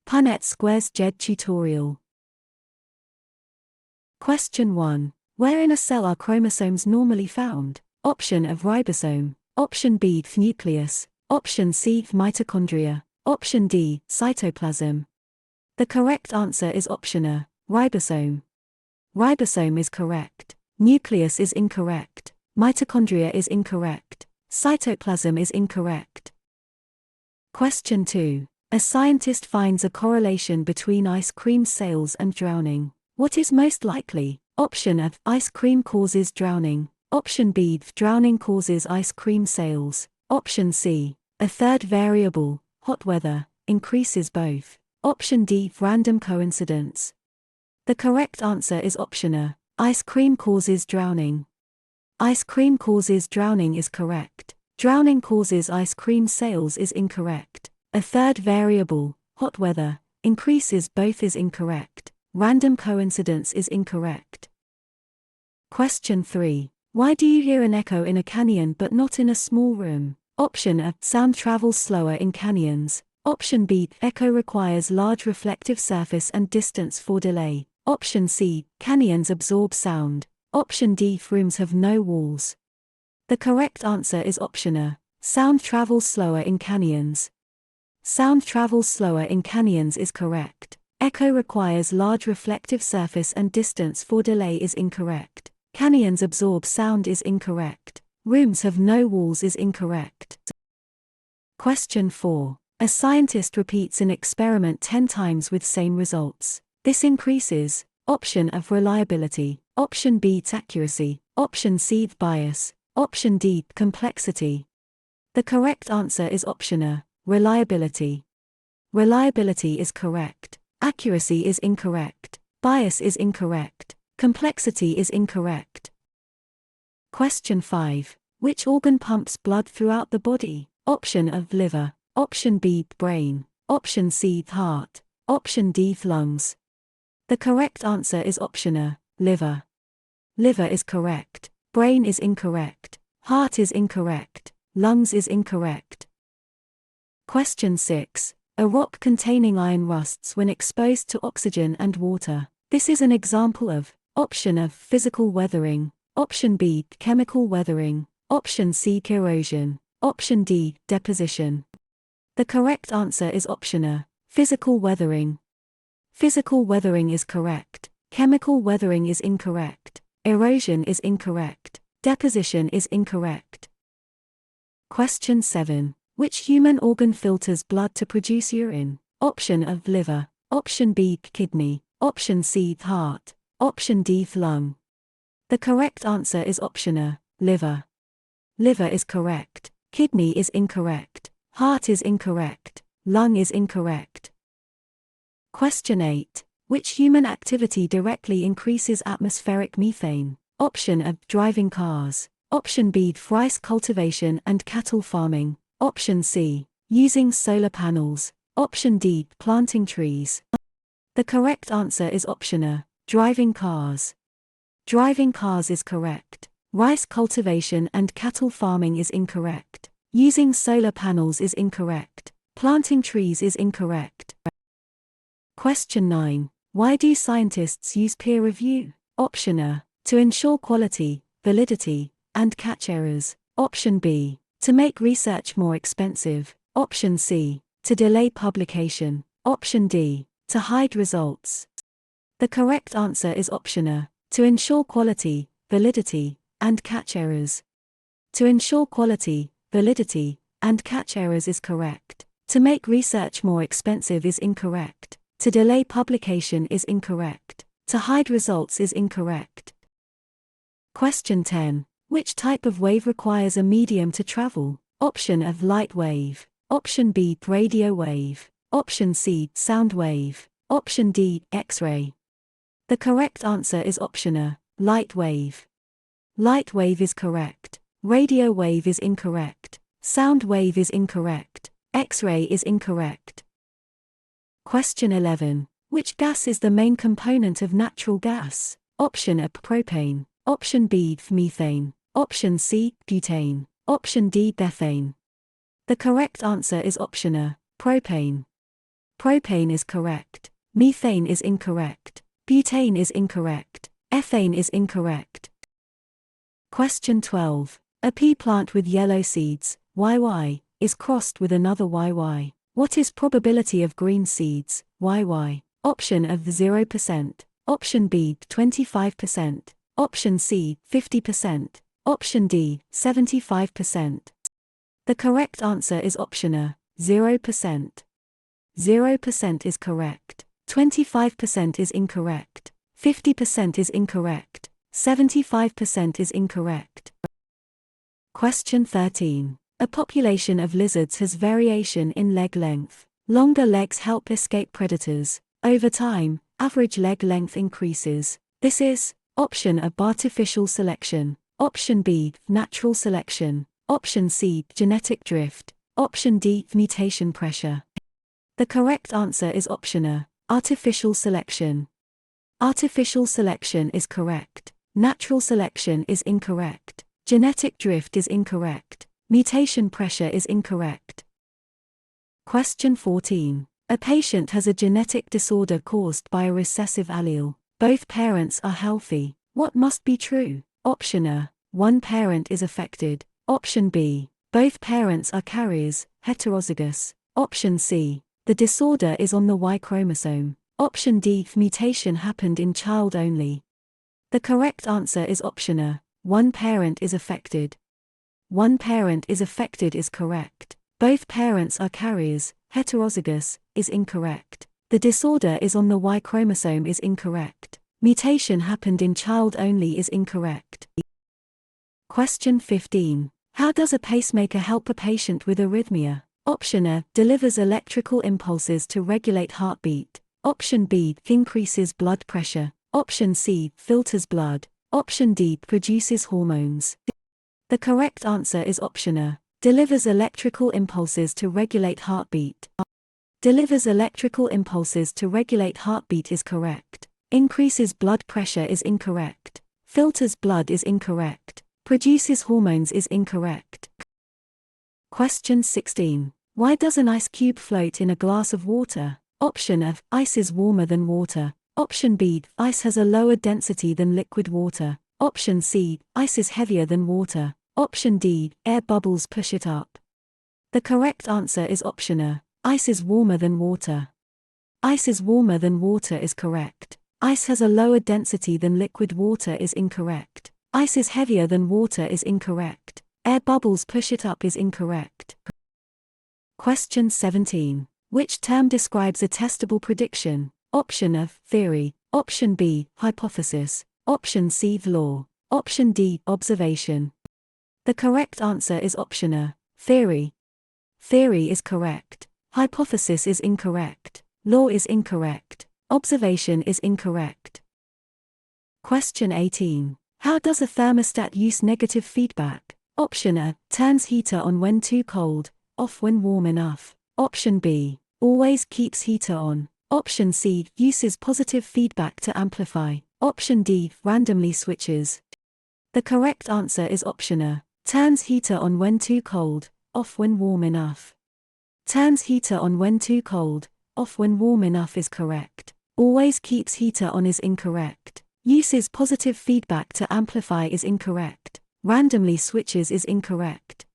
Punnett Squares GED tutorial. Question 1. Where in a cell are chromosomes normally found? Option of ribosome. Option B, nucleus. Option C, mitochondria. Option D, cytoplasm. The correct answer is option A, ribosome. Ribosome is correct. Nucleus is incorrect. Mitochondria is incorrect. Cytoplasm is incorrect. Question 2. A scientist finds a correlation between ice cream sales and drowning. What is most likely? Option A, ice cream causes drowning. Option B, drowning causes ice cream sales. Option C, a third variable, hot weather, increases both. Option D, random coincidence. The correct answer is option A, ice cream causes drowning. Ice cream causes drowning is correct. Drowning causes ice cream sales is incorrect. A third variable, hot weather, increases both is incorrect. Random coincidence is incorrect. Question 3. Why do you hear an echo in a canyon but not in a small room? Option A, sound travels slower in canyons. Option B, echo requires large reflective surface and distance for delay. Option C, canyons absorb sound. Option D, rooms have no walls. The correct answer is option A, sound travels slower in canyons. Sound travels slower in canyons is correct. Echo requires large reflective surface and distance for delay is incorrect. Canyons absorb sound is incorrect. Rooms have no walls is incorrect. Question 4. A scientist repeats an experiment 10 times with same results. This increases, option of reliability, option B accuracy, option C bias, option D complexity. The correct answer is option A, reliability. Reliability is correct. Accuracy is incorrect. Bias is incorrect. Complexity is incorrect. Question 5. Which organ pumps blood throughout the body? Option of liver. Option B, brain. Option C, heart. Option D, lungs. The correct answer is option A, liver. Liver is correct. Brain is incorrect. Heart is incorrect. Lungs is incorrect. Question 6. A rock containing iron rusts when exposed to oxygen and water. This is an example of option of physical weathering, option B, chemical weathering, option C, corrosion, option D, deposition. The correct answer is option A, physical weathering. Physical weathering is correct. Chemical weathering is incorrect. Erosion is incorrect. Deposition is incorrect. Question 7. Which human organ filters blood to produce urine? Option of liver, option B, kidney, option C, heart, option D, lung. The correct answer is option A, liver. Liver is correct. Kidney is incorrect. Heart is incorrect. Lung is incorrect. Question 8. Which human activity directly increases atmospheric methane? Option A, driving cars. Option B, rice cultivation and cattle farming. Option C, using solar panels. Option D, planting trees. The correct answer is option A, driving cars. Driving cars is correct. Rice cultivation and cattle farming is incorrect. Using solar panels is incorrect. Planting trees is incorrect. Question 9. Why do scientists use peer review? Option A, to ensure quality, validity, and catch errors. Option B, to make research more expensive. Option C, to delay publication. Option D, to hide results. The correct answer is option A, to ensure quality, validity, and catch errors. To ensure quality, validity, and catch errors is correct. To make research more expensive is incorrect. To delay publication is incorrect. To hide results is incorrect. Question 10. Which type of wave requires a medium to travel? Option of light wave. Option B, radio wave. Option C, sound wave. Option D, X-ray. The correct answer is option A, light wave. Light wave is correct. Radio wave is incorrect. Sound wave is incorrect. X-ray is incorrect. Question 11. Which gas is the main component of natural gas? Option A, propane. Option B, methane. Option C, butane. Option D, methane. The correct answer is option A, propane. Propane is correct. Methane is incorrect. Butane is incorrect. Ethane is incorrect. Question 12. A pea plant with yellow seeds, YY, is crossed with another YY. What is probability of green seeds, YY? Option of 0%. Option B, 25%. Option C, 50%. Option D, 75%. The correct answer is option A, 0%. 0% is correct. 25% is incorrect. 50% is incorrect. 75% is incorrect. Question 13. A population of lizards has variation in leg length. Longer legs help escape predators. Over time, average leg length increases. This is option A, artificial selection. Option B, natural selection. Option C, genetic drift. Option D, mutation pressure. The correct answer is option A, artificial selection. Artificial selection is correct. Natural selection is incorrect. Genetic drift is incorrect. Mutation pressure is incorrect. Question 14. A patient has a genetic disorder caused by a recessive allele. Both parents are healthy. What must be true? Option A, one parent is affected. Option B, both parents are carriers, heterozygous. Option C, the disorder is on the Y chromosome. Option D, mutation happened in child only. The correct answer is option A, one parent is affected. One parent is affected is correct. Both parents are carriers, heterozygous, is incorrect. The disorder is on the Y chromosome is incorrect. Mutation happened in child only is incorrect. Question 15. How does a pacemaker help a patient with arrhythmia? Option A, delivers electrical impulses to regulate heartbeat. Option B, increases blood pressure. Option C, filters blood. Option D, produces hormones. The correct answer is option A, delivers electrical impulses to regulate heartbeat. Delivers electrical impulses to regulate heartbeat is correct. Increases blood pressure is incorrect. Filters blood is incorrect. Produces hormones is incorrect. Question 16. Why does an ice cube float in a glass of water? Option A, ice is warmer than water. Option B, ice has a lower density than liquid water. Option C, ice is heavier than water. Option D, air bubbles push it up. The correct answer is option A, ice is warmer than water. Ice is warmer than water is correct. Ice has a lower density than liquid water is incorrect. Ice is heavier than water is incorrect. Air bubbles push it up is incorrect. Question 17. Which term describes a testable prediction? Option A, theory. Option B, hypothesis. Option C, law. Option D, observation. The correct answer is option A, theory. Theory is correct. Hypothesis is incorrect. Law is incorrect. Observation is incorrect. Question 18. How does a thermostat use negative feedback? Option A, turns heater on when too cold, off when warm enough. Option B, always keeps heater on. Option C, uses positive feedback to amplify. Option D, randomly switches. The correct answer is option A, turns heater on when too cold, off when warm enough. Turns heater on when too cold, off when warm enough is correct. Always keeps heater on is incorrect. Uses positive feedback to amplify is incorrect. Randomly switches is incorrect.